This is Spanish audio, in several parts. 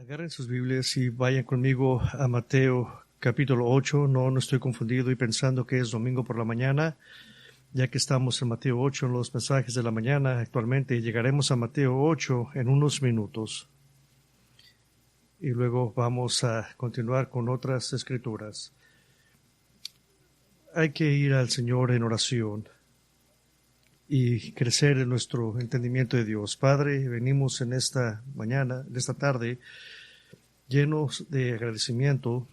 Agarren sus Biblias y vayan conmigo a Mateo capítulo 8. No estoy confundido y pensando que es domingo por la mañana, ya que estamos en Mateo 8 en los mensajes de la mañana actualmente. Llegaremos a Mateo 8 en unos minutos. Y luego vamos a continuar con otras escrituras. Hay que ir al Señor en oración y crecer en nuestro entendimiento de Dios. Padre, venimos en esta mañana, en esta tarde, llenos de agradecimiento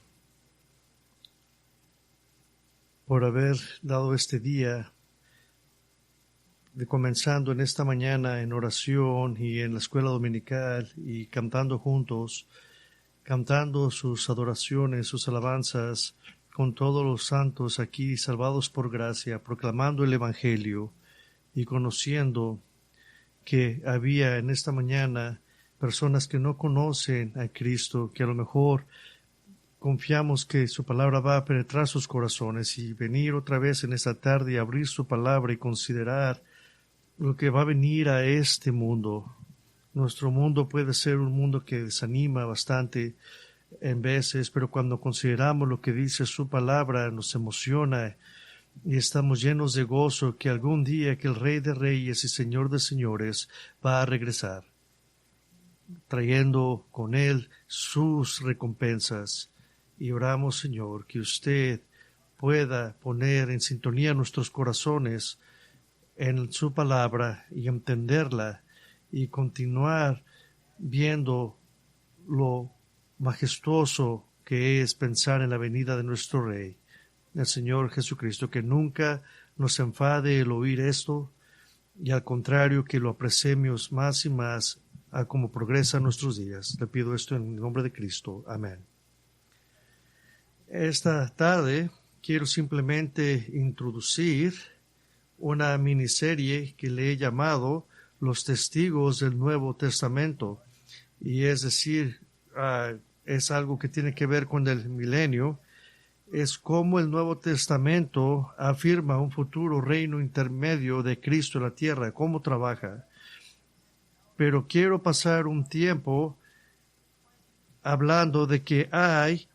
por haber dado este día, de comenzando en esta mañana en oración y en la escuela dominical y cantando juntos, cantando sus adoraciones, sus alabanzas con todos los santos aquí salvados por gracia, proclamando el Evangelio y conociendo que había en esta mañana personas que no conocen a Cristo, que a lo mejor confiamos que su palabra va a penetrar sus corazones y venir otra vez en esta tarde y abrir su palabra y considerar lo que va a venir a este mundo. Nuestro mundo puede ser un mundo que desanima bastante en veces, pero cuando consideramos lo que dice su palabra nos emociona y estamos llenos de gozo que algún día que el Rey de Reyes y Señor de Señores va a regresar, trayendo con él sus recompensas. Y oramos, Señor, que usted pueda poner en sintonía nuestros corazones en su palabra y entenderla y continuar viendo lo majestuoso que es pensar en la venida de nuestro Rey, el Señor Jesucristo, que nunca nos enfade el oír esto y al contrario que lo apreciemos más y más a como progresan nuestros días. Le pido esto en el nombre de Cristo. Amén. Esta tarde quiero simplemente introducir una miniserie que le he llamado Los Testigos del Nuevo Testamento, y es decir, es algo que tiene que ver con el milenio. Es cómo el Nuevo Testamento afirma un futuro reino intermedio de Cristo en la tierra, cómo trabaja. Pero quiero pasar un tiempo hablando de que hay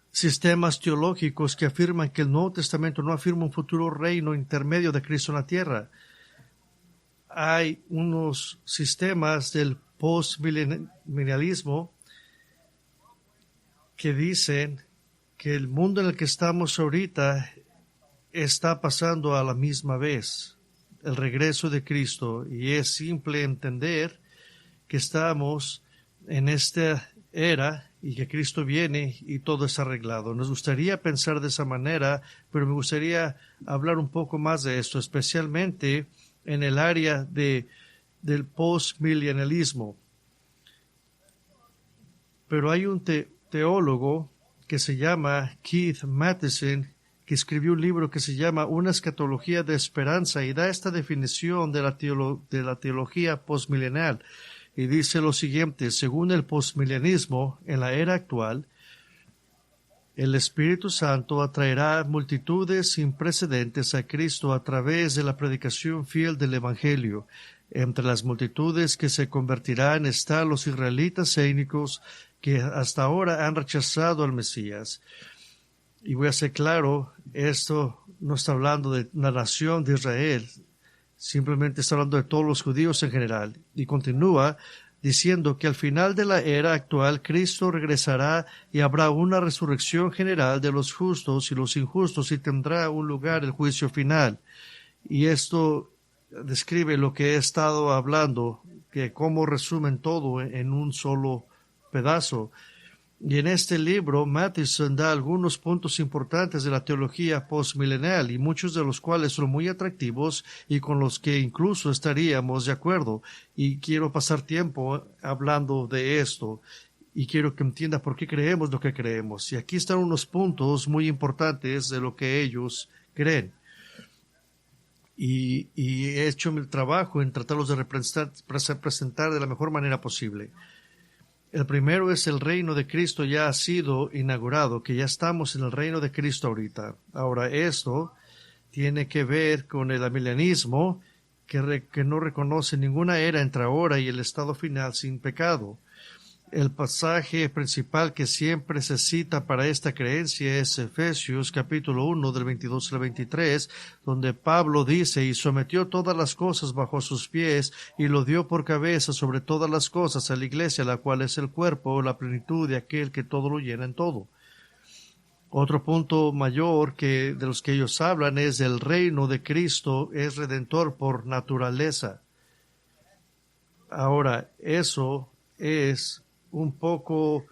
sistemas teológicos que afirman que el Nuevo Testamento no afirma un futuro reino intermedio de Cristo en la tierra. Hay unos sistemas del postmilenialismo que dicen que el mundo en el que estamos ahorita está pasando a la misma vez el regreso de Cristo, y es simple entender que estamos en esta era y que Cristo viene y todo es arreglado. Nos gustaría pensar de esa manera, pero me gustaría hablar un poco más de esto, especialmente en el área del postmilenialismo. Pero hay un teólogo que se llama Keith Matheson, que escribió un libro que se llama Una escatología de esperanza, y da esta definición de la teología postmilenial. Y dice lo siguiente: según el postmilenialismo, en la era actual, el Espíritu Santo atraerá multitudes sin precedentes a Cristo a través de la predicación fiel del Evangelio. Entre las multitudes que se convertirán están los israelitas étnicos que hasta ahora han rechazado al Mesías. Y voy a ser claro, esto no está hablando de la nación de Israel, simplemente está hablando de todos los judíos en general. Y continúa diciendo que al final de la era actual Cristo regresará y habrá una resurrección general de los justos y los injustos, y tendrá un lugar el juicio final. Y esto describe lo que he estado hablando, que cómo resumen todo en un solo pedazo. Y en este libro, Matheson da algunos puntos importantes de la teología postmilenial, y muchos de los cuales son muy atractivos y con los que incluso estaríamos de acuerdo. Y quiero pasar tiempo hablando de esto, y quiero que entienda por qué creemos lo que creemos. Y aquí están unos puntos muy importantes de lo que ellos creen. Y he hecho mi trabajo en tratarlos de presentar de la mejor manera posible. El primero es el reino de Cristo ya ha sido inaugurado, que ya estamos en el reino de Cristo ahorita. Ahora, esto tiene que ver con el amilenismo, que no reconoce ninguna era entre ahora y el estado final sin pecado. El pasaje principal que siempre se cita para esta creencia es Efesios capítulo 1 del 22 al 23, donde Pablo dice: y sometió todas las cosas bajo sus pies y lo dio por cabeza sobre todas las cosas a la iglesia, la cual es el cuerpo, la plenitud de aquel que todo lo llena en todo. Otro punto mayor de los que ellos hablan es el reino de Cristo es redentor por naturaleza. Ahora, eso es un poco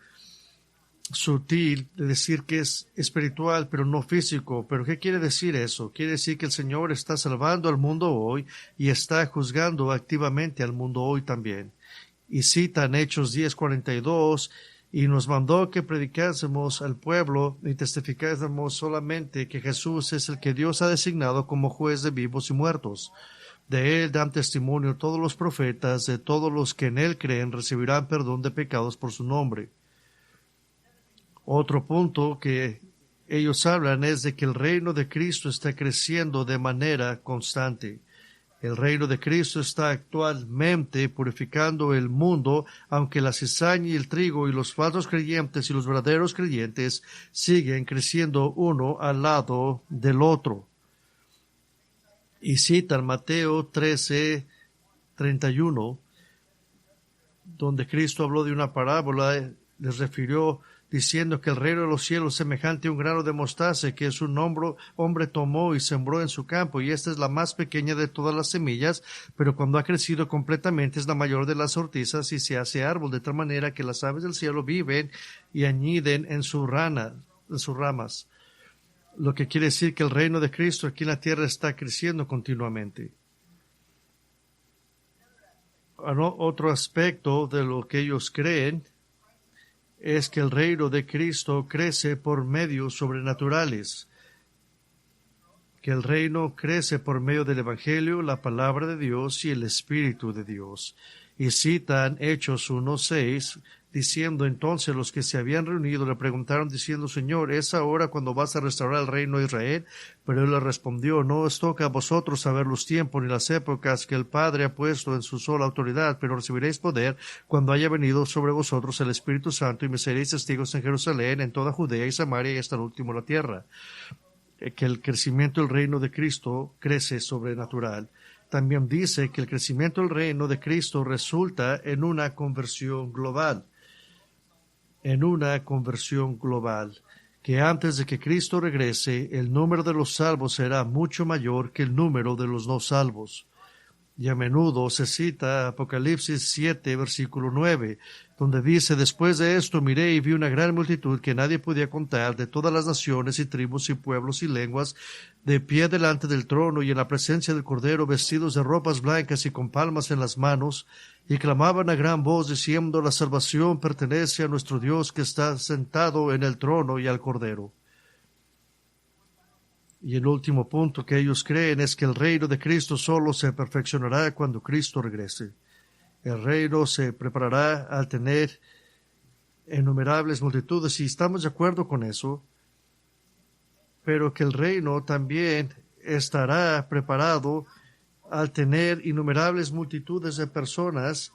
sutil de decir que es espiritual pero no físico. ¿Pero qué quiere decir eso? Quiere decir que el Señor está salvando al mundo hoy y está juzgando activamente al mundo hoy también. Y citan Hechos 10:42: y nos mandó que predicásemos al pueblo y testificásemos solamente que Jesús es el que Dios ha designado como juez de vivos y muertos. De él dan testimonio todos los profetas, de todos los que en él creen recibirán perdón de pecados por su nombre. Otro punto que ellos hablan es de que el reino de Cristo está creciendo de manera constante. El reino de Cristo está actualmente purificando el mundo, aunque la cizaña y el trigo y los falsos creyentes y los verdaderos creyentes siguen creciendo uno al lado del otro. Y citan Mateo 13:31, donde Cristo habló de una parábola, les refirió diciendo que el reino de los cielos es semejante a un grano de mostaza que un hombre tomó y sembró en su campo, y esta es la más pequeña de todas las semillas, pero cuando ha crecido completamente es la mayor de las hortizas y se hace árbol, de tal manera que las aves del cielo viven y añiden en sus ramas. Lo que quiere decir que el reino de Cristo aquí en la tierra está creciendo continuamente. Otro aspecto de lo que ellos creen es que el reino de Cristo crece por medios sobrenaturales, que el reino crece por medio del Evangelio, la palabra de Dios y el Espíritu de Dios. Y citan Hechos 1:6, diciendo: entonces los que se habían reunido le preguntaron diciendo: Señor, ¿es ahora cuando vas a restaurar el reino de Israel? Pero él les respondió: no os toca a vosotros saber los tiempos ni las épocas que el Padre ha puesto en su sola autoridad, pero recibiréis poder cuando haya venido sobre vosotros el Espíritu Santo, y me seréis testigos en Jerusalén, en toda Judea y Samaria y hasta el último de la tierra. Que el crecimiento del reino de Cristo crece sobrenatural. También dice que el crecimiento del reino de Cristo resulta en una conversión global. Que antes de que Cristo regrese, el número de los salvos será mucho mayor que el número de los no salvos. Y a menudo se cita Apocalipsis 7, versículo 9, donde dice: después de esto miré y vi una gran multitud que nadie podía contar, de todas las naciones y tribus y pueblos y lenguas, de pie delante del trono y en la presencia del Cordero, vestidos de ropas blancas y con palmas en las manos, y clamaban a gran voz diciendo: la salvación pertenece a nuestro Dios que está sentado en el trono y al Cordero. Y el último punto que ellos creen es que el reino de Cristo solo se perfeccionará cuando Cristo regrese. El reino se preparará al tener innumerables multitudes, y estamos de acuerdo con eso, pero que el reino también estará preparado al tener innumerables multitudes de personas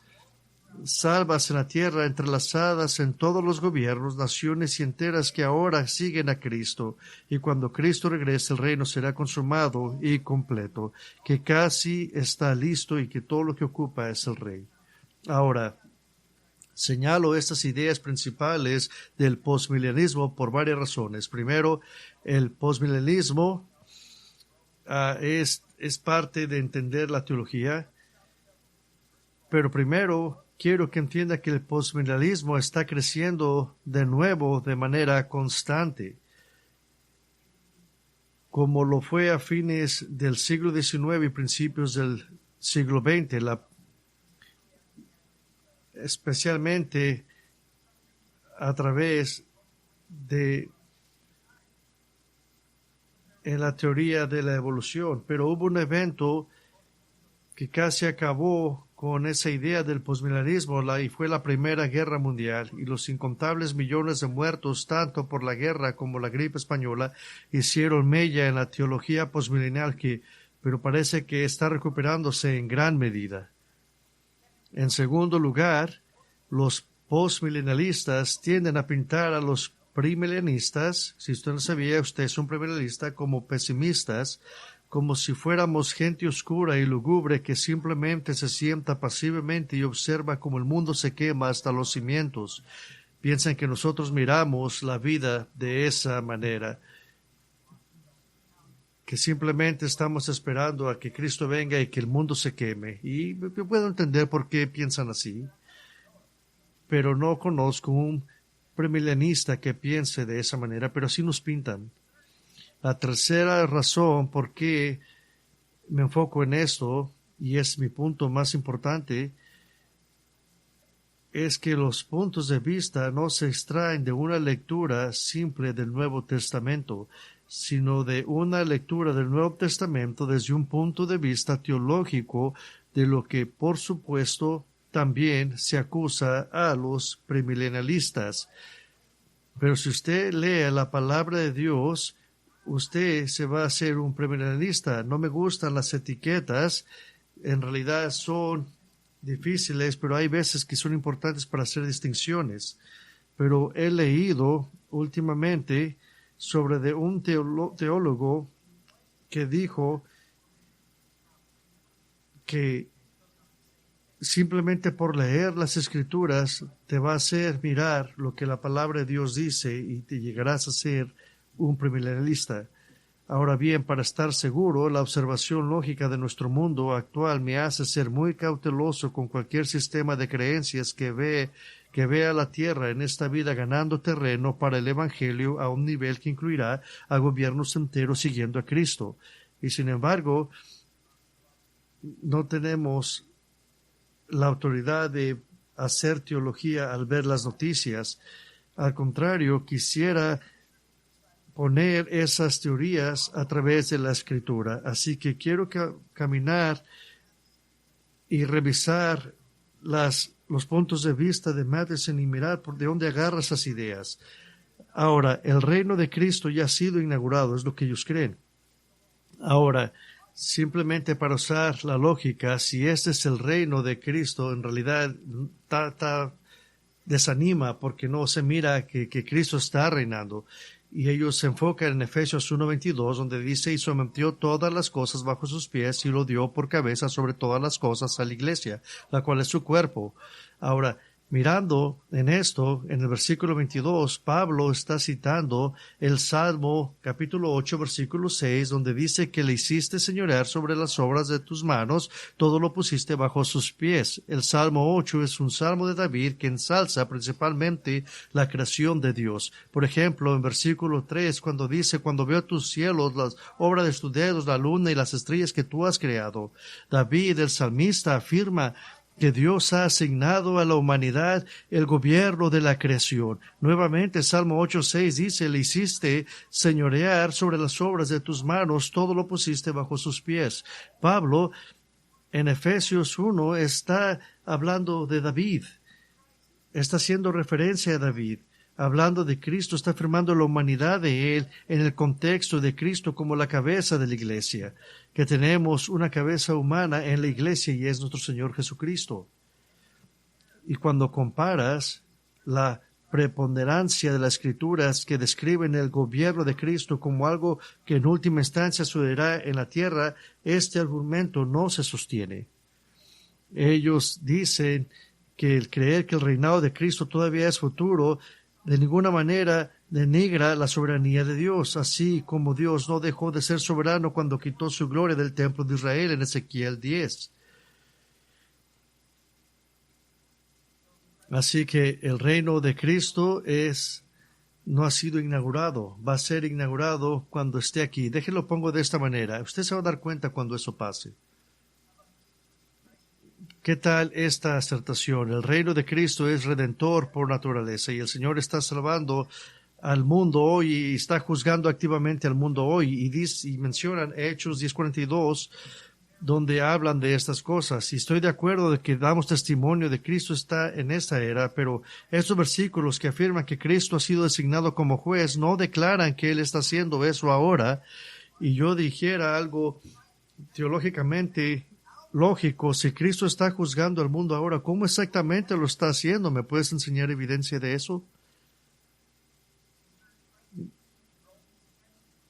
salvas en la tierra, entrelazadas en todos los gobiernos, naciones y enteras que ahora siguen a Cristo. Y cuando Cristo regrese, el reino será consumado y completo, que casi está listo y que todo lo que ocupa es el Rey. Ahora, señalo estas ideas principales del postmilenialismo por varias razones. Primero, el postmilenialismo es parte de entender la teología, pero primero quiero que entienda que el postmilenialismo está creciendo de nuevo de manera constante, como lo fue a fines del siglo XIX y principios del siglo XX, especialmente a través de en la teoría de la evolución. Pero hubo un evento que casi acabó con esa idea del postmilenialismo, y fue la Primera Guerra Mundial, y los incontables millones de muertos, tanto por la guerra como la gripe española, hicieron mella en la teología postmilenial, pero parece que está recuperándose en gran medida. En segundo lugar, los postmilenialistas tienden a pintar a los premilenialistas, si usted no sabía, usted es un premilenialista, como pesimistas, como si fuéramos gente oscura y lúgubre que simplemente se sienta pasivamente y observa cómo el mundo se quema hasta los cimientos. Piensan que nosotros miramos la vida de esa manera, que simplemente estamos esperando a que Cristo venga y que el mundo se queme. Y yo puedo entender por qué piensan así, pero no conozco un premilenista que piense de esa manera, pero así nos pintan. La tercera razón por qué me enfoco en esto, y es mi punto más importante, es que los puntos de vista no se extraen de una lectura simple del Nuevo Testamento, sino de una lectura del Nuevo Testamento desde un punto de vista teológico, de lo que, por supuesto, también se acusa a los premilenialistas. Pero si usted lee la palabra de Dios, usted se va a hacer un premilenialista. No me gustan las etiquetas, en realidad son difíciles, pero hay veces que son importantes para hacer distinciones. Pero he leído últimamente sobre de un teólogo que dijo que simplemente por leer las Escrituras te va a hacer mirar lo que la palabra de Dios dice y te llegarás a ser un premilenialista. Ahora bien, para estar seguro, la observación lógica de nuestro mundo actual me hace ser muy cauteloso con cualquier sistema de creencias que vea la tierra en esta vida ganando terreno para el Evangelio a un nivel que incluirá a gobiernos enteros siguiendo a Cristo. Y sin embargo, no tenemos la autoridad de hacer teología al ver las noticias. Al contrario, quisiera poner esas teorías a través de la Escritura. Así que quiero caminar y revisar los puntos de vista de Madison y mirar por de dónde agarra esas ideas. Ahora, el reino de Cristo ya ha sido inaugurado, es lo que ellos creen. Ahora, simplemente para usar la lógica, si este es el reino de Cristo, en realidad desanima porque no se mira que Cristo está reinando. Y ellos se enfocan en Efesios 1:22, donde dice, y sometió todas las cosas bajo sus pies y lo dio por cabeza sobre todas las cosas a la iglesia, la cual es su cuerpo. Ahora, mirando en esto, en el versículo 22, Pablo está citando el Salmo capítulo 8, versículo 6, donde dice que le hiciste señorear sobre las obras de tus manos, todo lo pusiste bajo sus pies. El Salmo 8 es un salmo de David que ensalza principalmente la creación de Dios. Por ejemplo, en versículo 3, cuando dice, cuando veo tus cielos, las obras de tus dedos, la luna y las estrellas que tú has creado. David, el salmista, afirma que Dios ha asignado a la humanidad el gobierno de la creación. Nuevamente, Salmo 8:6 dice, le hiciste señorear sobre las obras de tus manos, todo lo pusiste bajo sus pies. Pablo, en Efesios 1, está hablando de David, está haciendo referencia a David. Hablando de Cristo, está afirmando la humanidad de Él en el contexto de Cristo como la cabeza de la iglesia, que tenemos una cabeza humana en la iglesia y es nuestro Señor Jesucristo. Y cuando comparas la preponderancia de las Escrituras que describen el gobierno de Cristo como algo que en última instancia sucederá en la tierra, este argumento no se sostiene. Ellos dicen que el creer que el reinado de Cristo todavía es futuro de ninguna manera denigra la soberanía de Dios, así como Dios no dejó de ser soberano cuando quitó su gloria del templo de Israel en Ezequiel 10. Así que el reino de Cristo no ha sido inaugurado, va a ser inaugurado cuando esté aquí. Déjenlo pongo de esta manera, usted se va a dar cuenta cuando eso pase. ¿Qué tal esta acertación? El reino de Cristo es redentor por naturaleza y el Señor está salvando al mundo hoy y está juzgando activamente al mundo hoy. Y mencionan Hechos 10:42, donde hablan de estas cosas. Y estoy de acuerdo de que damos testimonio de Cristo está en esta era, pero estos versículos que afirman que Cristo ha sido designado como juez no declaran que Él está haciendo eso ahora. Y yo dijera algo teológicamente lógico, si Cristo está juzgando al mundo ahora, ¿cómo exactamente lo está haciendo? ¿Me puedes enseñar evidencia de eso?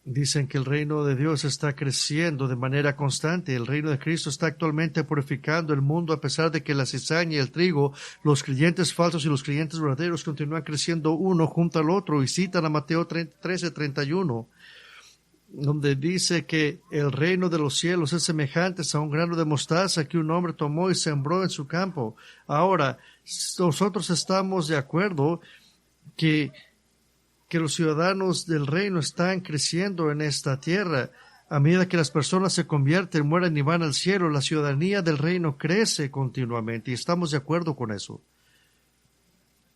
Dicen que el reino de Dios está creciendo de manera constante. El reino de Cristo está actualmente purificando el mundo a pesar de que la cizaña y el trigo, los creyentes falsos y los creyentes verdaderos continúan creciendo uno junto al otro. Y citan a Mateo 13:31, donde dice que el reino de los cielos es semejante a un grano de mostaza que un hombre tomó y sembró en su campo. Ahora, nosotros estamos de acuerdo que los ciudadanos del reino están creciendo en esta tierra. A medida que las personas se convierten, mueren y van al cielo, la ciudadanía del reino crece continuamente y estamos de acuerdo con eso.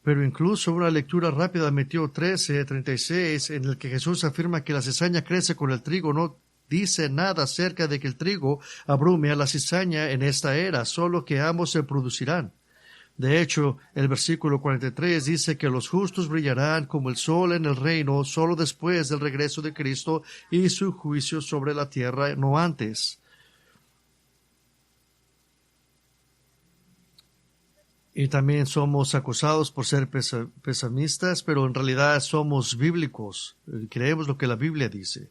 Pero incluso una lectura rápida de Mateo 13:36, en el que Jesús afirma que la cizaña crece con el trigo, no dice nada acerca de que el trigo abrume a la cizaña en esta era, solo que ambos se producirán. De hecho, el versículo 43 dice que los justos brillarán como el sol en el reino solo después del regreso de Cristo y su juicio sobre la tierra, no antes. Y también somos acusados por ser pesimistas, pero en realidad somos bíblicos. Creemos lo que la Biblia dice.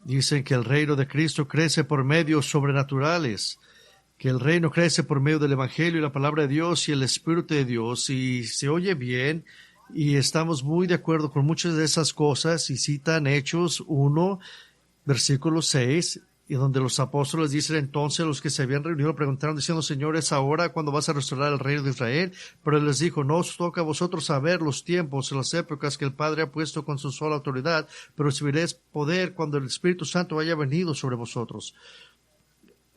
Dicen que el reino de Cristo crece por medios sobrenaturales, que el reino crece por medio del Evangelio y la palabra de Dios y el Espíritu de Dios, y se oye bien, y estamos muy de acuerdo con muchas de esas cosas, y citan Hechos 1, versículo 6, y donde los apóstoles dicen entonces los que se habían reunido preguntaron diciendo, Señor, ¿es ahora cuando vas a restaurar el reino de Israel? Pero él les dijo, no os toca a vosotros saber los tiempos y las épocas que el Padre ha puesto con su sola autoridad, pero recibiréis poder cuando el Espíritu Santo haya venido sobre vosotros.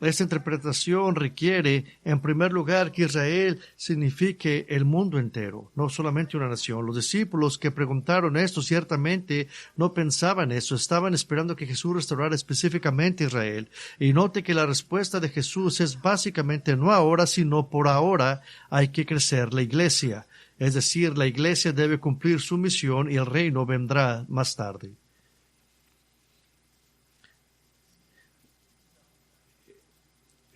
Esta interpretación requiere, en primer lugar, que Israel signifique el mundo entero, no solamente una nación. Los discípulos que preguntaron esto ciertamente no pensaban eso, estaban esperando que Jesús restaurara específicamente Israel. Y note que la respuesta de Jesús es básicamente no ahora, sino por ahora hay que crecer la iglesia. Es decir, la iglesia debe cumplir su misión y el reino vendrá más tarde.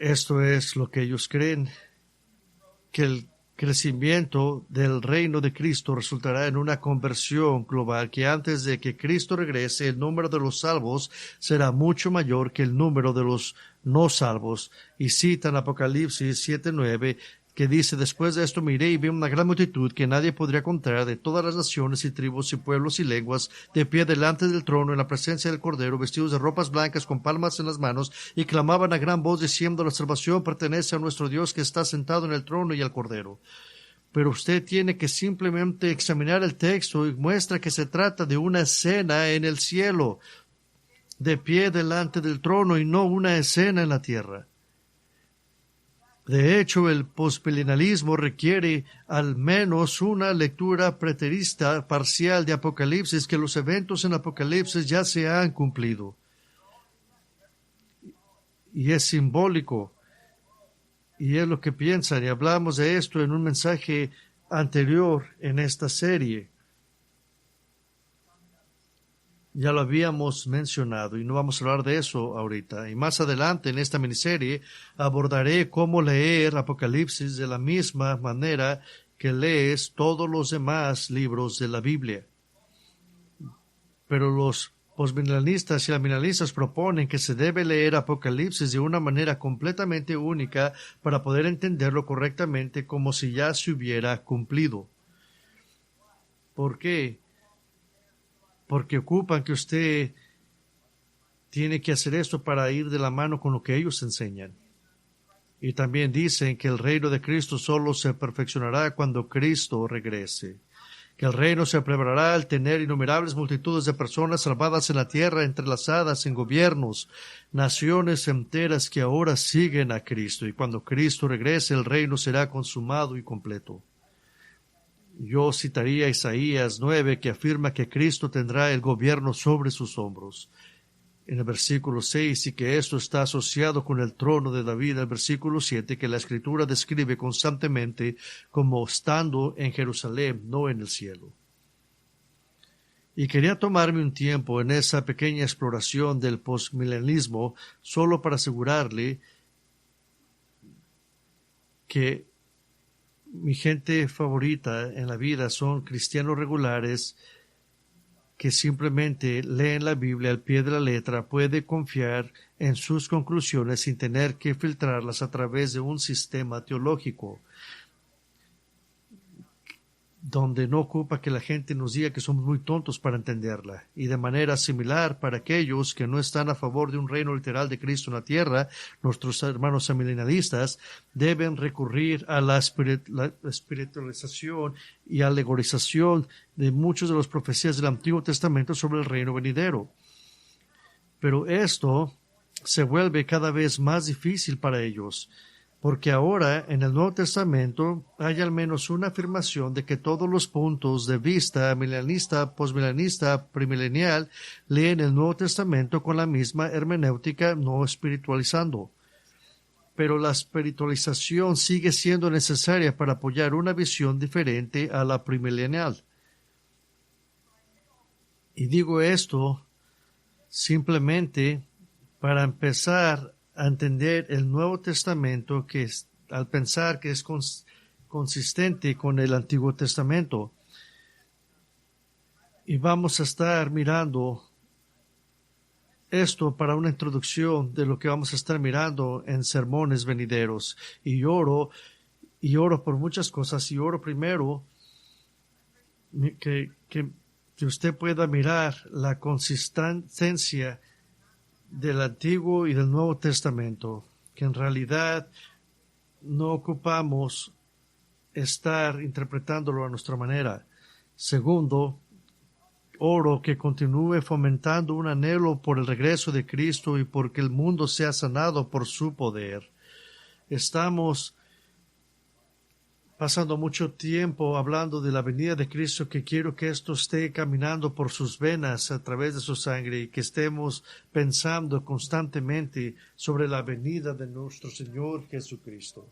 Esto es lo que ellos creen, que el crecimiento del reino de Cristo resultará en una conversión global, que antes de que Cristo regrese, el número de los salvos será mucho mayor que el número de los no salvos. Y citan Apocalipsis 7:9, que dice, después de esto miré y vi una gran multitud que nadie podría contar, de todas las naciones y tribus y pueblos y lenguas, de pie delante del trono en la presencia del Cordero, vestidos de ropas blancas con palmas en las manos, y clamaban a gran voz diciendo, la salvación pertenece a nuestro Dios que está sentado en el trono y al Cordero. Pero usted tiene que simplemente examinar el texto y muestra que se trata de una escena en el cielo, de pie delante del trono, y no una escena en la tierra. De hecho, el postmilenialismo requiere al menos una lectura preterista parcial de Apocalipsis, que los eventos en Apocalipsis ya se han cumplido. Y es simbólico. Y es lo que piensan. Y hablamos de esto en un mensaje anterior en esta serie. Ya lo habíamos mencionado y no vamos a hablar de eso ahorita. Y más adelante en esta miniserie abordaré cómo leer Apocalipsis de la misma manera que lees todos los demás libros de la Biblia. Pero los postmilenialistas y amilenialistas proponen que se debe leer Apocalipsis de una manera completamente única para poder entenderlo correctamente, como si ya se hubiera cumplido. ¿Por qué? Porque ocupan que usted tiene que hacer esto para ir de la mano con lo que ellos enseñan. Y también dicen que el reino de Cristo solo se perfeccionará cuando Cristo regrese. Que el reino se preparará al tener innumerables multitudes de personas salvadas en la tierra, entrelazadas en gobiernos, naciones enteras que ahora siguen a Cristo. Y cuando Cristo regrese, el reino será consumado y completo. Yo citaría Isaías 9, que afirma que Cristo tendrá el gobierno sobre sus hombros. En el versículo 6, y que esto está asociado con el trono de David. En el versículo 7, que la Escritura describe constantemente como estando en Jerusalén, no en el cielo. Y quería tomarme un tiempo en esa pequeña exploración del postmilenialismo solo para asegurarle que mi gente favorita en la vida son cristianos regulares que simplemente leen la Biblia al pie de la letra, puede confiar en sus conclusiones sin tener que filtrarlas a través de un sistema teológico, donde no ocupa que la gente nos diga que somos muy tontos para entenderla. Y de manera similar, para aquellos que no están a favor de un reino literal de Cristo en la tierra, nuestros hermanos amillennialistas deben recurrir a la espiritualización y alegorización de muchas de las profecías del Antiguo Testamento sobre el reino venidero. Pero esto se vuelve cada vez más difícil para ellos, porque ahora en el Nuevo Testamento hay al menos una afirmación de que todos los puntos de vista milenista, posmilenista, premilenial leen el Nuevo Testamento con la misma hermenéutica, no espiritualizando. Pero la espiritualización sigue siendo necesaria para apoyar una visión diferente a la premilenial. Y digo esto simplemente para empezar a entender el Nuevo Testamento, que al pensar que es consistente con el Antiguo Testamento. Y vamos a estar mirando esto para una introducción de lo que vamos a estar mirando en sermones venideros. Y oro por muchas cosas. Y oro primero que usted pueda mirar la consistencia del Antiguo y del Nuevo Testamento, que en realidad no ocupamos estar interpretándolo a nuestra manera. Segundo, oro que continúe fomentando un anhelo por el regreso de Cristo y porque el mundo sea sanado por su poder. Estamos pasando mucho tiempo hablando de la venida de Cristo, que quiero que esto esté caminando por sus venas a través de su sangre y que estemos pensando constantemente sobre la venida de nuestro Señor Jesucristo.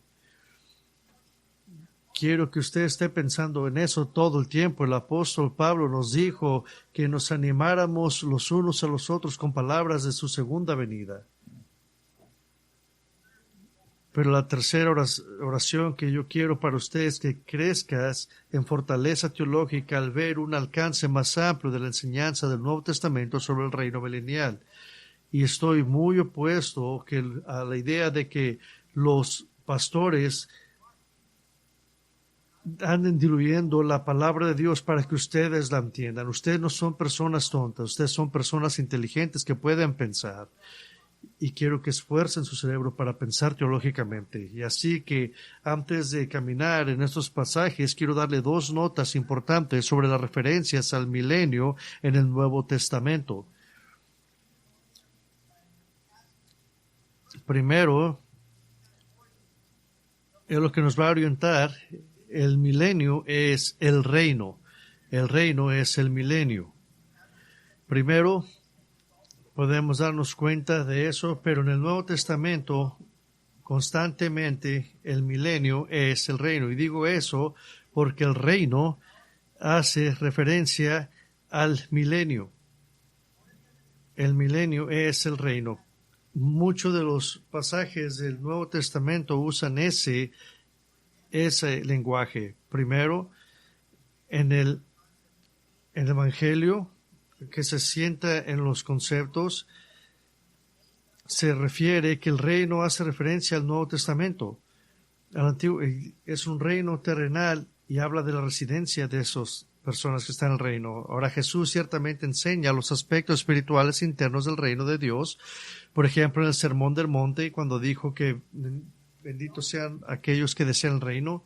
Quiero que usted esté pensando en eso todo el tiempo. El apóstol Pablo nos dijo que nos animáramos los unos a los otros con palabras de su segunda venida. Pero la tercera oración que yo quiero para usted es que crezcas en fortaleza teológica al ver un alcance más amplio de la enseñanza del Nuevo Testamento sobre el reino milenial. Y estoy muy opuesto a la idea de que los pastores anden diluyendo la palabra de Dios para que ustedes la entiendan. Ustedes no son personas tontas, ustedes son personas inteligentes que pueden pensar. Y quiero que esfuercen su cerebro para pensar teológicamente. Y así que antes de caminar en estos pasajes, quiero darle dos notas importantes sobre las referencias al milenio en el Nuevo Testamento. Primero, es lo que nos va a orientar. El milenio es el reino. El reino es el milenio. Primero, podemos darnos cuenta de eso, pero en el Nuevo Testamento constantemente el milenio es el reino. Y digo eso porque el reino hace referencia al milenio. El milenio es el reino. Muchos de los pasajes del Nuevo Testamento usan ese lenguaje. Primero, en el Evangelio, que se sienta en los conceptos, se refiere que el reino hace referencia al Nuevo Testamento. Al Antiguo es un reino terrenal y habla de la residencia de esas personas que están en el reino. Ahora Jesús ciertamente enseña los aspectos espirituales internos del reino de Dios. Por ejemplo, en el Sermón del Monte, cuando dijo que benditos sean aquellos que desean el reino,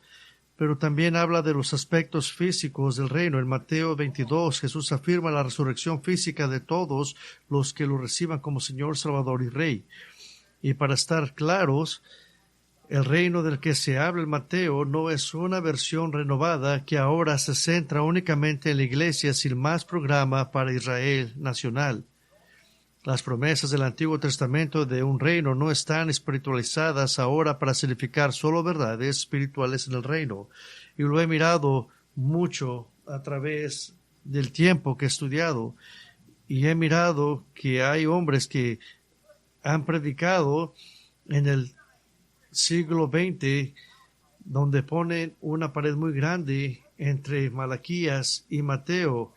pero también habla de los aspectos físicos del reino. En Mateo 22, Jesús afirma la resurrección física de todos los que lo reciban como Señor, Salvador y Rey. Y para estar claros, el reino del que se habla en Mateo no es una versión renovada que ahora se centra únicamente en la iglesia sin más programa para Israel nacional. Las promesas del Antiguo Testamento de un reino no están espiritualizadas ahora para significar solo verdades espirituales en el reino. Y lo he mirado mucho a través del tiempo que he estudiado. Y he mirado que hay hombres que han predicado en el siglo XX donde ponen una pared muy grande entre Malaquías y Mateo,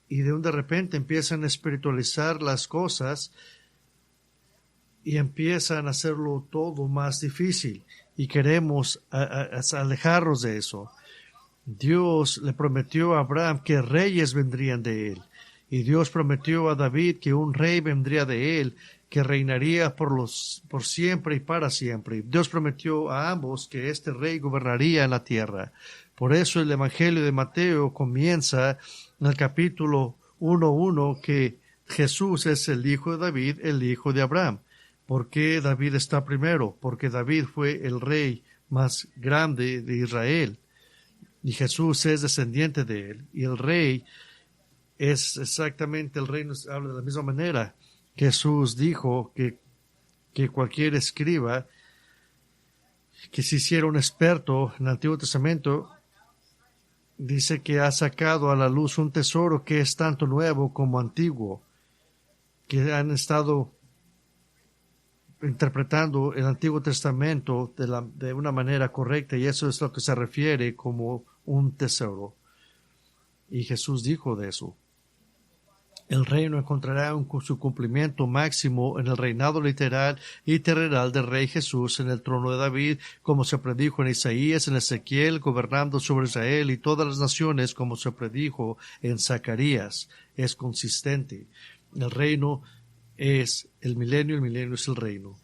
y de repente empiezan a espiritualizar las cosas y empiezan a hacerlo todo más difícil, y queremos alejarnos de eso. Dios le prometió a Abraham que reyes vendrían de él, y Dios prometió a David que un rey vendría de él, que reinaría por siempre y para siempre. Dios prometió a ambos que este rey gobernaría en la tierra. Por eso el Evangelio de Mateo comienza en el capítulo 1:1 que Jesús es el hijo de David, el hijo de Abraham. ¿Por qué David está primero? Porque David fue el rey más grande de Israel, y Jesús es descendiente de él, y el rey es exactamente, el reino habla de la misma manera. Jesús dijo que cualquier escriba que se hiciera un experto en el Antiguo Testamento, dice que ha sacado a la luz un tesoro que es tanto nuevo como antiguo, que han estado interpretando el Antiguo Testamento de una manera correcta, y eso es lo que se refiere como un tesoro. Y Jesús dijo de eso. El reino encontrará su cumplimiento máximo en el reinado literal y terrenal del Rey Jesús en el trono de David, como se predijo en Isaías, en Ezequiel, gobernando sobre Israel y todas las naciones, como se predijo en Zacarías. Es consistente. El reino es el milenio es el reino.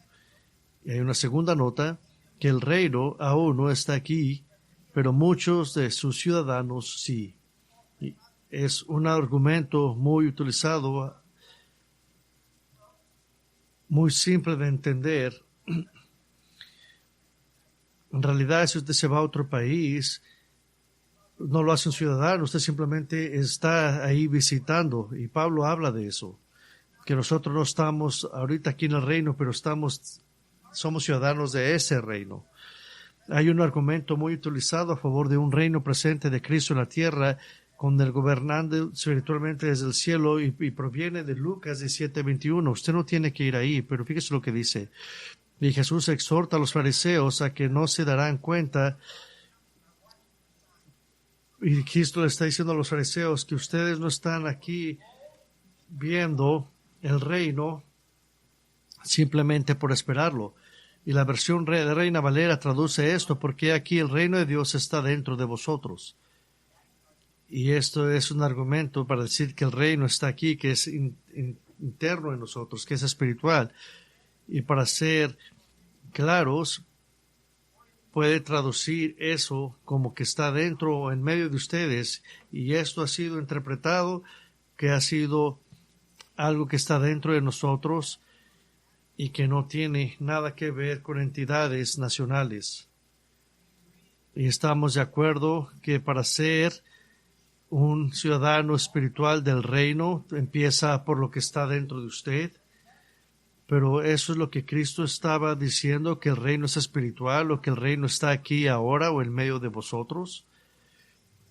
Y hay una segunda nota, que el reino aún no está aquí, pero muchos de sus ciudadanos sí. Es un argumento muy utilizado, muy simple de entender. En realidad, si usted se va a otro país, no lo hace un ciudadano, usted simplemente está ahí visitando, y Pablo habla de eso, que nosotros no estamos ahorita aquí en el reino, pero somos ciudadanos de ese reino. Hay un argumento muy utilizado a favor de un reino presente de Cristo en la tierra, con el gobernando espiritualmente desde el cielo, y proviene de Lucas 17:21. Usted no tiene que ir ahí, pero fíjese lo que dice. Y Jesús exhorta a los fariseos a que no se darán cuenta, y Cristo le está diciendo a los fariseos que ustedes no están aquí viendo el reino simplemente por esperarlo. Y la versión de Reina Valera traduce esto: porque aquí el reino de Dios está dentro de vosotros. Y esto es un argumento para decir que el reino está aquí, que es interno en nosotros, que es espiritual. Y para ser claros, puede traducir eso como que está dentro o en medio de ustedes. Y esto ha sido interpretado que ha sido algo que está dentro de nosotros y que no tiene nada que ver con entidades nacionales. Y estamos de acuerdo que para ser un ciudadano espiritual del reino empieza por lo que está dentro de usted. Pero eso es lo que Cristo estaba diciendo, que el reino es espiritual, o que el reino está aquí ahora o en medio de vosotros.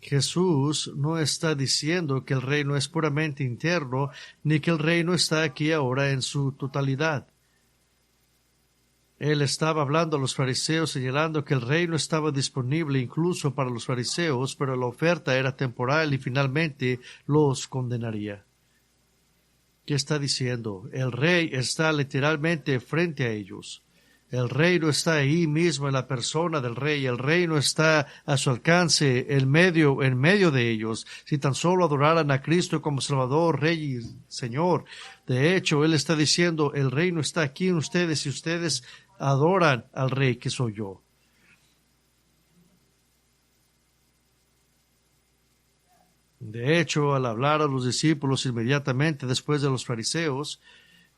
Jesús no está diciendo que el reino es puramente interno, ni que el reino está aquí ahora en su totalidad. Él estaba hablando a los fariseos, señalando que el reino estaba disponible incluso para los fariseos, pero la oferta era temporal y finalmente los condenaría. ¿Qué está diciendo? El rey está literalmente frente a ellos. El reino está ahí mismo en la persona del rey. El reino está a su alcance, en medio de ellos. Si tan solo adoraran a Cristo como Salvador, Rey y Señor. De hecho, Él está diciendo, el reino está aquí en ustedes y ustedes adoran al Rey que soy yo. De hecho, al hablar a los discípulos inmediatamente después de los fariseos,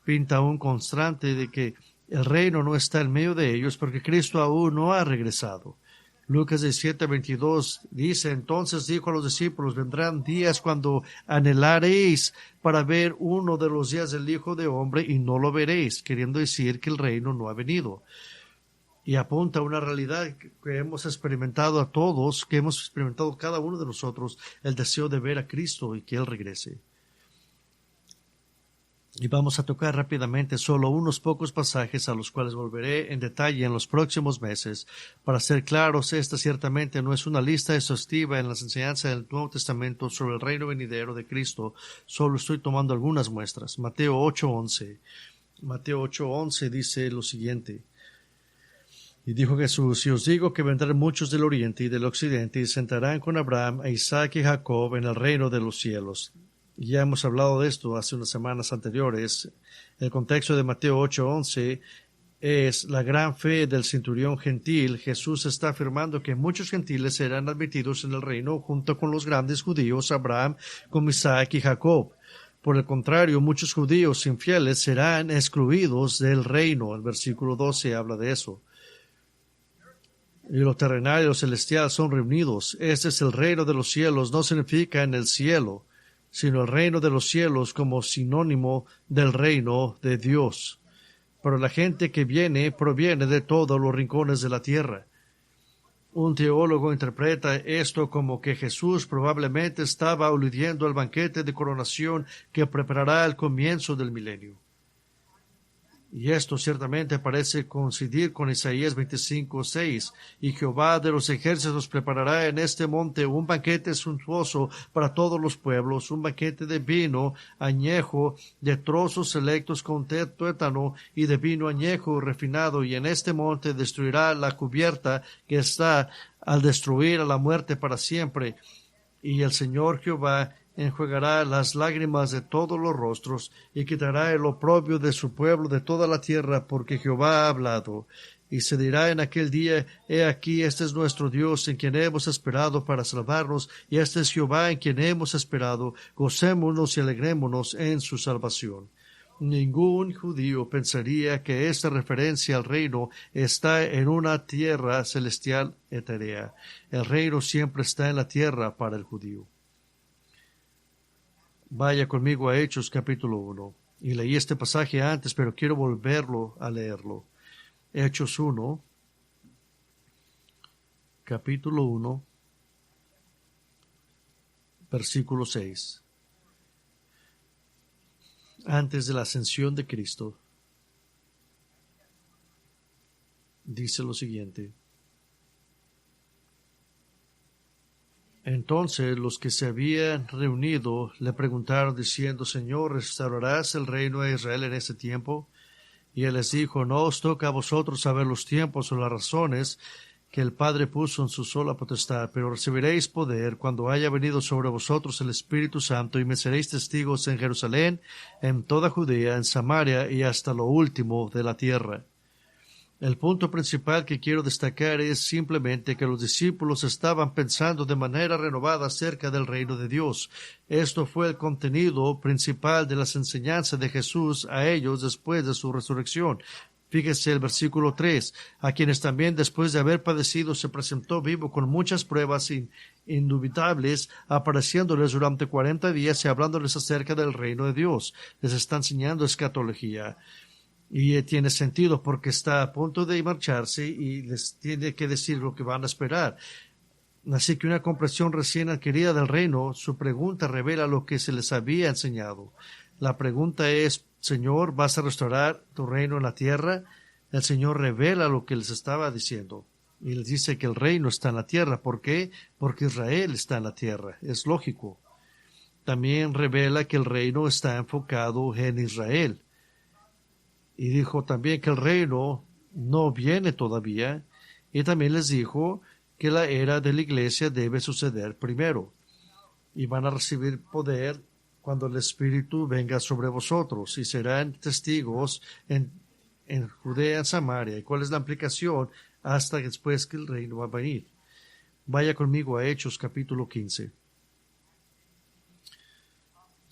pinta un constante de que el reino no está en medio de ellos porque Cristo aún no ha regresado. Lucas 17:22 dice: entonces dijo a los discípulos, vendrán días cuando anhelaréis para ver uno de los días del Hijo de Hombre y no lo veréis, queriendo decir que el reino no ha venido. Y apunta a una realidad que hemos experimentado a todos, que hemos experimentado cada uno de nosotros, el deseo de ver a Cristo y que Él regrese. Y vamos a tocar rápidamente solo unos pocos pasajes a los cuales volveré en detalle en los próximos meses. Para ser claros, esta ciertamente no es una lista exhaustiva en las enseñanzas del Nuevo Testamento sobre el reino venidero de Cristo. Solo estoy tomando algunas muestras. Mateo 8:11. Mateo 8:11 dice lo siguiente. Y dijo Jesús: si os digo que vendrán muchos del oriente y del occidente y sentarán con Abraham, a Isaac y Jacob en el reino de los cielos. Ya hemos hablado de esto hace unas semanas anteriores. El contexto de Mateo 8:11 es la gran fe del centurión gentil. Jesús está afirmando que muchos gentiles serán admitidos en el reino junto con los grandes judíos, Abraham, con Isaac y Jacob. Por el contrario, muchos judíos infieles serán excluidos del reino. El versículo 12 habla de eso. Y lo terrenal y lo celestial son reunidos. Este es el reino de los cielos. No significa en el cielo, sino el reino de los cielos como sinónimo del reino de Dios. Pero la gente que viene proviene de todos los rincones de la tierra. Un teólogo interpreta esto como que Jesús probablemente estaba aludiendo al banquete de coronación que preparará el comienzo del milenio. Y esto ciertamente parece coincidir con Isaías 25:6. Y Jehová de los ejércitos preparará en este monte un banquete suntuoso para todos los pueblos, un banquete de vino añejo, de trozos selectos con tuétano y de vino añejo refinado. Y en este monte destruirá la cubierta que está al destruir a la muerte para siempre. Y el Señor Jehová enjuagará las lágrimas de todos los rostros, y quitará el oprobio de su pueblo de toda la tierra, porque Jehová ha hablado. Y se dirá en aquel día: he aquí, este es nuestro Dios, en quien hemos esperado para salvarnos, y este es Jehová, en quien hemos esperado. Gocémonos y alegrémonos en su salvación. Ningún judío pensaría que esta referencia al reino está en una tierra celestial etérea. El reino siempre está en la tierra para el judío. Vaya conmigo a Hechos capítulo 1. Y leí este pasaje antes, pero quiero volverlo a leerlo. Hechos 1, capítulo 1, versículo 6. Antes de la ascensión de Cristo, dice lo siguiente. Entonces los que se habían reunido le preguntaron diciendo: Señor, ¿restaurarás el reino de Israel en este tiempo? Y él les dijo: no os toca a vosotros saber los tiempos o las razones que el Padre puso en su sola potestad, pero recibiréis poder cuando haya venido sobre vosotros el Espíritu Santo, y me seréis testigos en Jerusalén, en toda Judea, en Samaria y hasta lo último de la tierra. El punto principal que quiero destacar es simplemente que los discípulos estaban pensando de manera renovada acerca del reino de Dios. Esto fue el contenido principal de las enseñanzas de Jesús a ellos después de su resurrección. Fíjese el versículo 3, a quienes también después de haber padecido se presentó vivo con muchas pruebas indubitables, apareciéndoles durante 40 días y hablándoles acerca del reino de Dios. Les está enseñando escatología. Y tiene sentido porque está a punto de marcharse y les tiene que decir lo que van a esperar. Así que una comprensión recién adquirida del reino, su pregunta revela lo que se les había enseñado. La pregunta es: Señor, ¿vas a restaurar tu reino en la tierra? El Señor revela lo que les estaba diciendo. Y les dice que el reino está en la tierra. ¿Por qué? Porque Israel está en la tierra. Es lógico. También revela que el reino está enfocado en Israel. Y dijo también que el reino no viene todavía. Y también les dijo que la era de la iglesia debe suceder primero. Y van a recibir poder cuando el Espíritu venga sobre vosotros. Y serán testigos en Judea, en Samaria. ¿Y cuál es la implicación? Hasta después que el reino va a venir. Vaya conmigo a Hechos capítulo 15.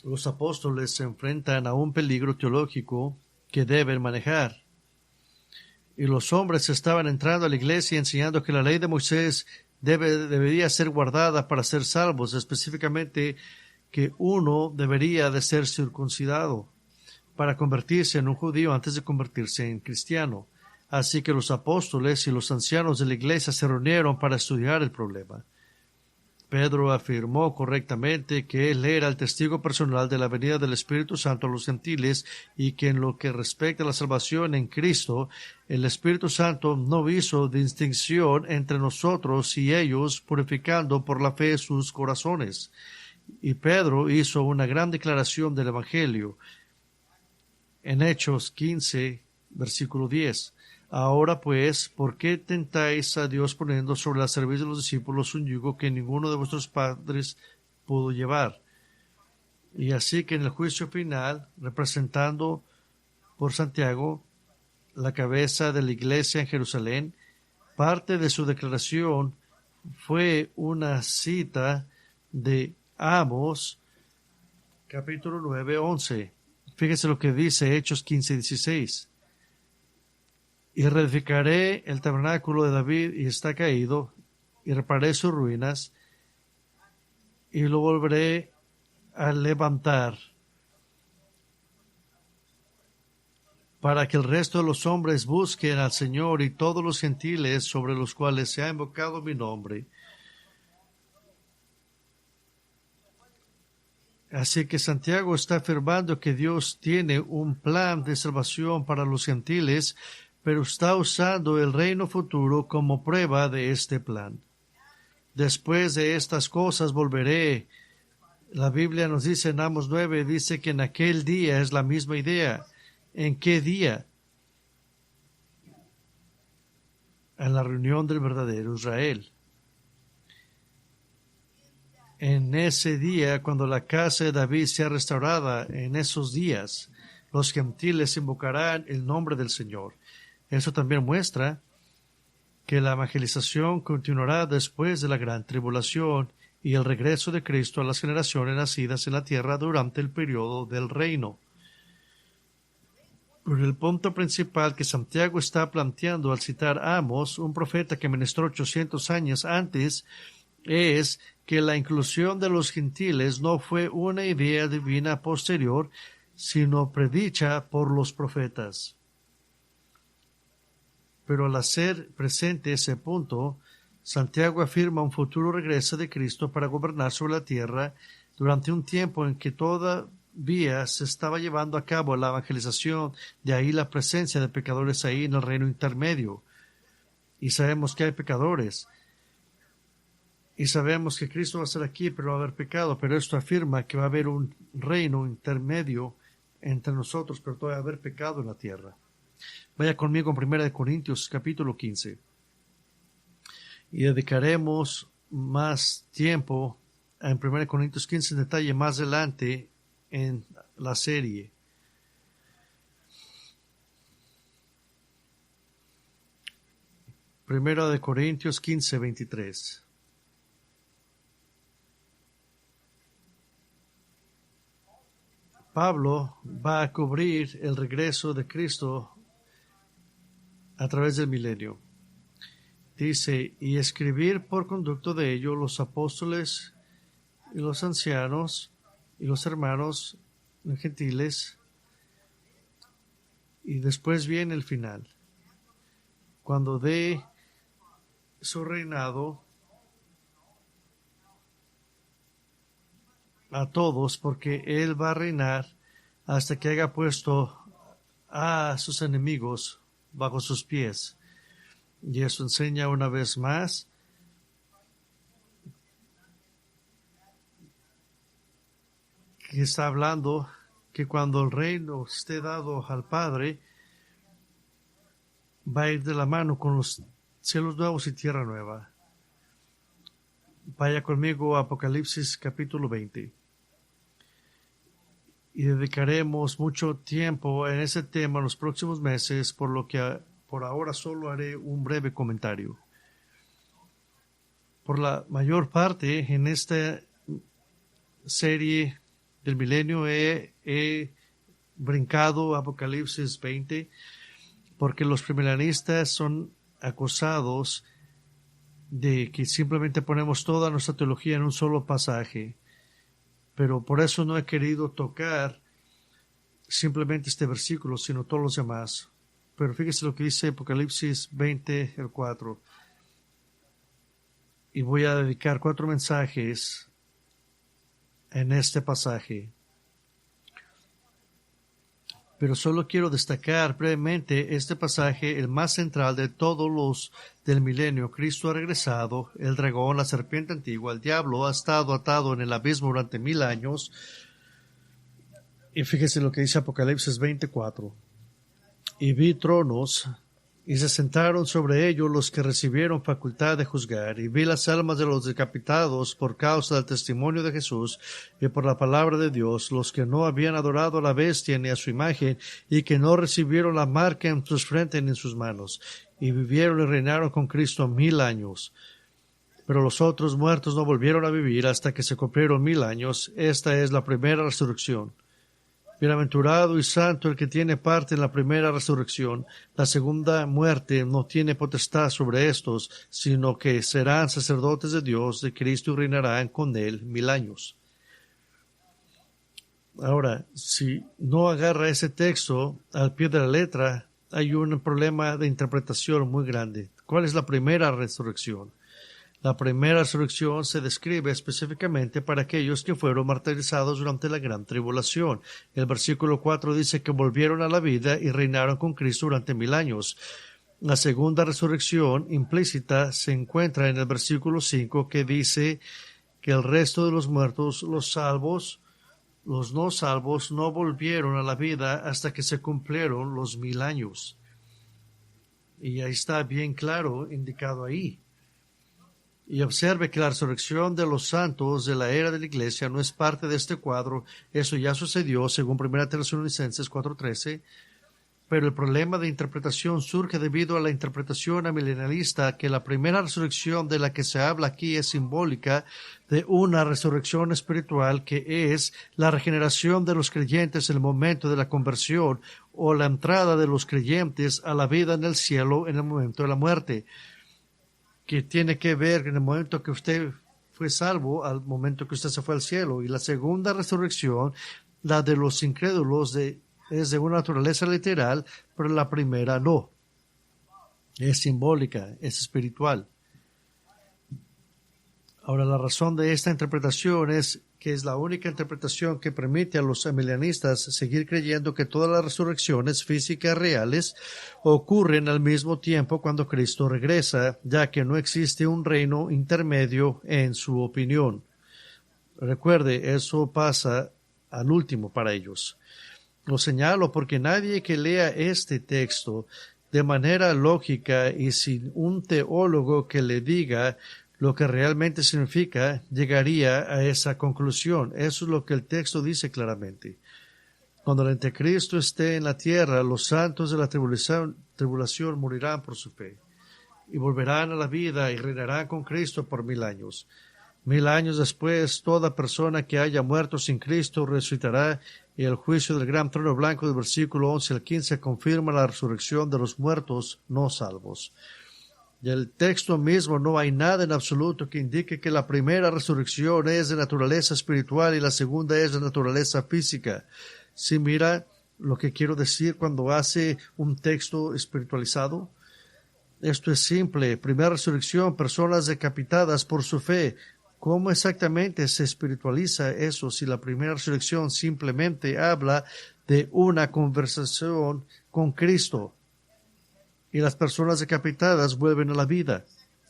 Los apóstoles se enfrentan a un peligro teológico que deben manejar. Y los hombres estaban entrando a la iglesia enseñando que la ley de Moisés debería ser guardada para ser salvos, específicamente que uno debería de ser circuncidado para convertirse en un judío antes de convertirse en cristiano. Así que los apóstoles y los ancianos de la iglesia se reunieron para estudiar el problema. Pedro afirmó correctamente que él era el testigo personal de la venida del Espíritu Santo a los gentiles y que en lo que respecta a la salvación en Cristo, el Espíritu Santo no hizo distinción entre nosotros y ellos, purificando por la fe sus corazones. Y Pedro hizo una gran declaración del Evangelio en Hechos 15, versículo 10. Ahora pues, ¿por qué tentáis a Dios poniendo sobre la cerviz de los discípulos un yugo que ninguno de vuestros padres pudo llevar? Y así que en el juicio final, representando por Santiago, la cabeza de la iglesia en Jerusalén, parte de su declaración fue una cita de Amos, capítulo 9, 11. Fíjese lo que dice Hechos 15, 16. Y reedificaré el tabernáculo de David y está caído, y repararé sus ruinas, y lo volveré a levantar, para que el resto de los hombres busquen al Señor y todos los gentiles sobre los cuales se ha invocado mi nombre. Así que Santiago está afirmando que Dios tiene un plan de salvación para los gentiles, pero está usando el reino futuro como prueba de este plan. Después de estas cosas volveré. La Biblia nos dice en Amos 9, dice que en aquel día es la misma idea. ¿En qué día? En la reunión del verdadero Israel. En ese día, cuando la casa de David sea restaurada, en esos días, los gentiles invocarán el nombre del Señor. Eso también muestra que la evangelización continuará después de la gran tribulación y el regreso de Cristo a las generaciones nacidas en la tierra durante el periodo del reino. Pero el punto principal que Santiago está planteando al citar a Amos, un profeta que ministró 800 años antes, es que la inclusión de los gentiles no fue una idea divina posterior, sino predicha por los profetas. Pero al hacer presente ese punto, Santiago afirma un futuro regreso de Cristo para gobernar sobre la tierra durante un tiempo en que todavía se estaba llevando a cabo la evangelización, de ahí la presencia de pecadores ahí en el reino intermedio. Y sabemos que hay pecadores. Y sabemos que Cristo va a estar aquí, pero va a haber pecado. Pero esto afirma que va a haber un reino intermedio entre nosotros, pero todavía va a haber pecado en la tierra. Vaya conmigo en 1 Corintios capítulo 15. Y dedicaremos más tiempo en 1 Corintios 15 en detalle más adelante en la serie. Primero de Corintios 15, 23. Pablo va a cubrir el regreso de Cristo a través del milenio. Dice, y escribir por conducto de ello los apóstoles y los ancianos y los hermanos gentiles. Y después viene el final, cuando dé su reinado a todos, porque Él va a reinar hasta que haya puesto a sus enemigos bajo sus pies. Y eso enseña una vez más que está hablando que cuando el reino esté dado al Padre, va a ir de la mano con los cielos nuevos y tierra nueva. Vaya conmigo a Apocalipsis capítulo 20. Y dedicaremos mucho tiempo en ese tema en los próximos meses, por lo que por ahora solo haré un breve comentario. Por la mayor parte en esta serie del milenio he brincado Apocalipsis 20 porque los premilenialistas son acusados de que simplemente ponemos toda nuestra teología en un solo pasaje, pero por eso no he querido tocar simplemente este versículo, sino todos los demás. Pero fíjese lo que dice Apocalipsis 20, el 4. y voy a dedicar 4 mensajes en este pasaje. Pero solo quiero destacar brevemente este pasaje, el más central de todos los del milenio. Cristo ha regresado, el dragón, la serpiente antigua, el diablo ha estado atado en el abismo durante 1000 años. Y fíjese lo que dice Apocalipsis 24. Y vi tronos, y se sentaron sobre ellos los que recibieron facultad de juzgar, y vi las almas de los decapitados por causa del testimonio de Jesús y por la palabra de Dios, los que no habían adorado a la bestia ni a su imagen, y que no recibieron la marca en sus frentes ni en sus manos, y vivieron y reinaron con Cristo 1000 años. Pero los otros muertos no volvieron a vivir hasta que se cumplieron 1000 años. Esta es la primera resurrección. Bienaventurado y santo el que tiene parte en la primera resurrección. La segunda muerte no tiene potestad sobre estos, sino que serán sacerdotes de Dios, de Cristo, y reinarán con él 1000 años. Ahora, si no agarra ese texto al pie de la letra, hay un problema de interpretación muy grande. ¿Cuál es la primera resurrección? La primera resurrección se describe específicamente para aquellos que fueron martirizados durante la gran tribulación. El versículo 4 dice que volvieron a la vida y reinaron con Cristo durante 1000 años. La segunda resurrección implícita se encuentra en el versículo 5, que dice que el resto de los muertos, los salvos, los no salvos, no volvieron a la vida hasta que se cumplieron los 1000 años. Y ahí está bien claro indicado ahí. Y observe que la resurrección de los santos de la era de la iglesia no es parte de este cuadro. Eso ya sucedió según 1 Tesalonicenses 4:13. Pero el problema de interpretación surge debido a la interpretación amilenialista, que la primera resurrección de la que se habla aquí es simbólica de una resurrección espiritual, que es la regeneración de los creyentes en el momento de la conversión, o la entrada de los creyentes a la vida en el cielo en el momento de la muerte, que tiene que ver en el momento que usted fue salvo al momento que usted se fue al cielo. Y la segunda resurrección, la de los incrédulos, es de una naturaleza literal, pero la primera no. Es simbólica, es espiritual. Ahora, la razón de esta interpretación es que es la única interpretación que permite a los amilianistas seguir creyendo que todas las resurrecciones físicas reales ocurren al mismo tiempo cuando Cristo regresa, ya que no existe un reino intermedio en su opinión. Recuerde, eso pasa al último para ellos. Lo señalo porque nadie que lea este texto de manera lógica y sin un teólogo que le diga lo que realmente significa, llegaría a esa conclusión. Eso es lo que el texto dice claramente. Cuando el anticristo esté en la tierra, los santos de la tribulación morirán por su fe y volverán a la vida y reinarán con Cristo por 1000 años. 1000 años después, toda persona que haya muerto sin Cristo resucitará, y el juicio del gran trono blanco del versículo 11 al 15 confirma la resurrección de los muertos no salvos. Y el texto mismo no hay nada en absoluto que indique que la primera resurrección es de naturaleza espiritual y la segunda es de naturaleza física. Si mira lo que quiero decir cuando hace un texto espiritualizado, esto es simple. Primera resurrección, personas decapitadas por su fe. ¿Cómo exactamente se espiritualiza eso si la primera resurrección simplemente habla de una conversación con Cristo? Y las personas decapitadas vuelven a la vida.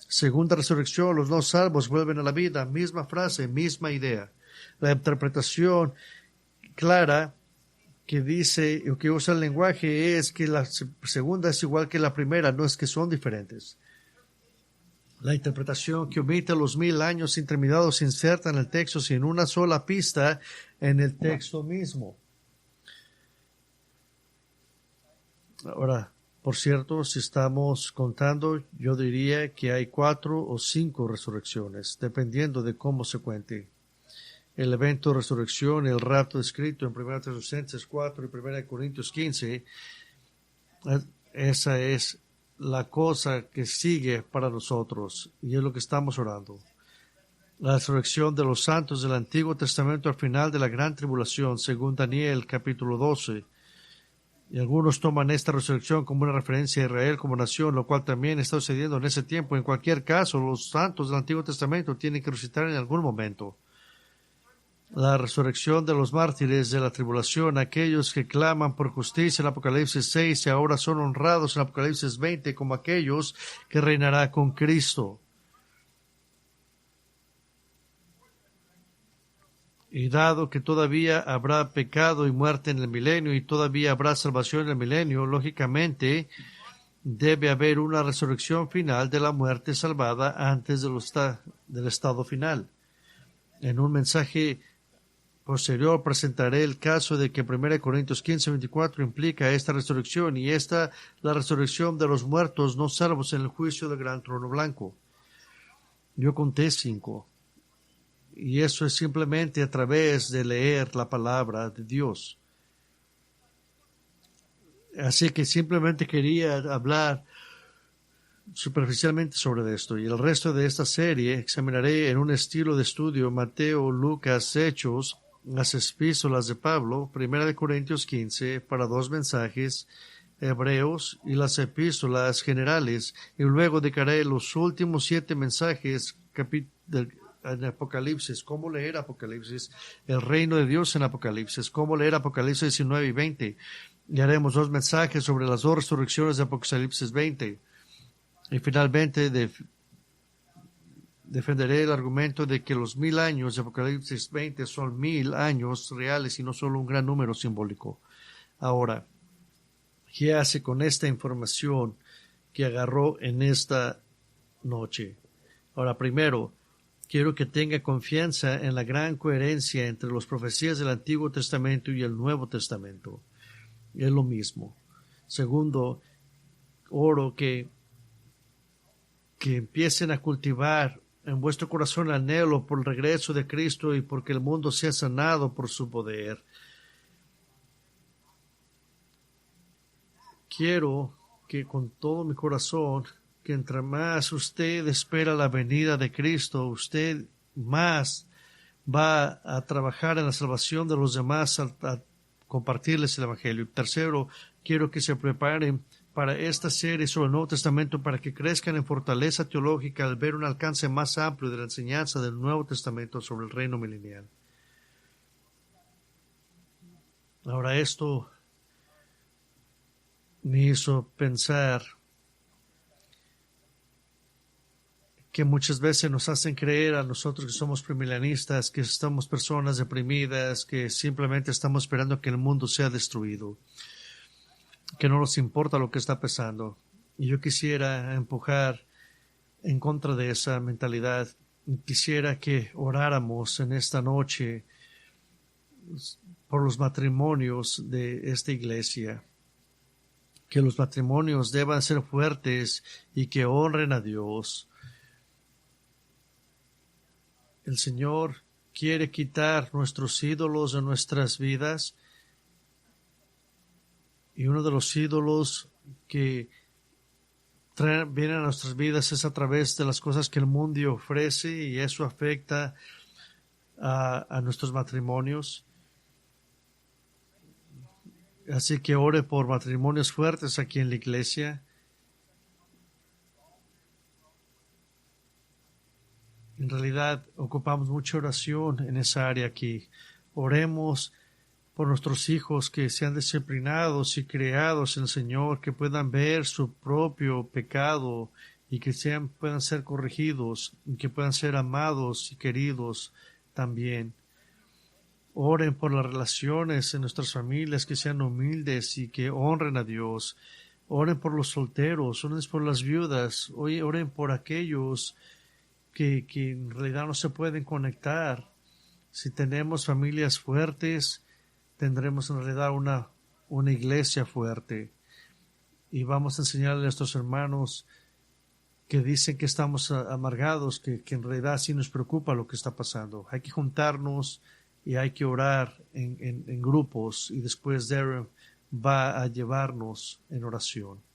Segunda resurrección, los no salvos vuelven a la vida. Misma frase, misma idea. La interpretación clara que dice, o que usa el lenguaje, es que la segunda es igual que la primera, no es que son diferentes. La interpretación que omite los 1000 años interminados se inserta en el texto sin una sola pista en el texto mismo. Ahora, por cierto, si estamos contando, yo diría que hay 4 o 5 resurrecciones, dependiendo de cómo se cuente. El evento de resurrección, el rapto descrito en 1 Tesalonicenses 4 y 1 Corintios 15, esa es la cosa que sigue para nosotros, y es lo que estamos orando. La resurrección de los santos del Antiguo Testamento al final de la gran tribulación, según Daniel capítulo 12. Y algunos toman esta resurrección como una referencia a Israel como nación, lo cual también está sucediendo en ese tiempo. En cualquier caso, los santos del Antiguo Testamento tienen que resucitar en algún momento. La resurrección de los mártires de la tribulación, aquellos que claman por justicia en Apocalipsis 6 y ahora son honrados en Apocalipsis 20 como aquellos que reinará con Cristo. Y dado que todavía habrá pecado y muerte en el milenio y todavía habrá salvación en el milenio, lógicamente debe haber una resurrección final de la muerte salvada antes del estado final. En un mensaje posterior presentaré el caso de que 1 Corintios 15:24 implica esta resurrección y la resurrección de los muertos no salvos en el juicio del gran trono blanco. Yo conté 5. Y eso es simplemente a través de leer la palabra de Dios. Así que simplemente quería hablar superficialmente sobre esto. Y el resto de esta serie examinaré en un estilo de estudio Mateo, Lucas, Hechos, las epístolas de Pablo, 1 Corintios 15, para 2 mensajes, Hebreos y las epístolas generales. Y luego dedicaré los últimos 7 mensajes en Apocalipsis, cómo leer Apocalipsis, el reino de Dios en Apocalipsis, cómo leer Apocalipsis 19 y 20. Y haremos 2 mensajes sobre las 2 resurrecciones de Apocalipsis 20. Y finalmente defenderé el argumento de que los 1000 años de Apocalipsis 20 son 1000 años reales y no solo un gran número simbólico. Ahora, ¿qué hace con esta información que agarró en esta noche? Ahora, primero, quiero que tenga confianza en la gran coherencia entre las profecías del Antiguo Testamento y el Nuevo Testamento. Es lo mismo. Segundo, oro que empiecen a cultivar en vuestro corazón el anhelo por el regreso de Cristo y porque el mundo sea sanado por su poder. Quiero que con todo mi corazón, que entre más usted espera la venida de Cristo, usted más va a trabajar en la salvación de los demás, a compartirles el Evangelio. Y tercero, quiero que se preparen para esta serie sobre el Nuevo Testamento para que crezcan en fortaleza teológica al ver un alcance más amplio de la enseñanza del Nuevo Testamento sobre el reino milenial. Ahora esto me hizo pensar que muchas veces nos hacen creer a nosotros que somos premilenialistas, que somos personas deprimidas, que simplemente estamos esperando que el mundo sea destruido, que no nos importa lo que está pasando. Y yo quisiera empujar en contra de esa mentalidad. Quisiera que oráramos en esta noche por los matrimonios de esta iglesia, que los matrimonios deban ser fuertes y que honren a Dios. El Señor quiere quitar nuestros ídolos de nuestras vidas. Y uno de los ídolos que vienen a nuestras vidas es a través de las cosas que el mundo ofrece, y eso afecta a nuestros matrimonios. Así que ore por matrimonios fuertes aquí en la iglesia. En realidad ocupamos mucha oración en esa área aquí. Oremos por nuestros hijos que sean disciplinados y criados en el Señor, que puedan ver su propio pecado y que puedan ser corregidos y que puedan ser amados y queridos también. Oren por las relaciones en nuestras familias, que sean humildes y que honren a Dios. Oren por los solteros, oren por las viudas, oren por aquellos que en realidad no se pueden conectar. Si tenemos familias fuertes, tendremos en realidad una iglesia fuerte. Y vamos a enseñarle a nuestros hermanos que dicen que estamos amargados, que en realidad sí nos preocupa lo que está pasando. Hay que juntarnos y hay que orar en grupos, y después Darren va a llevarnos en oración.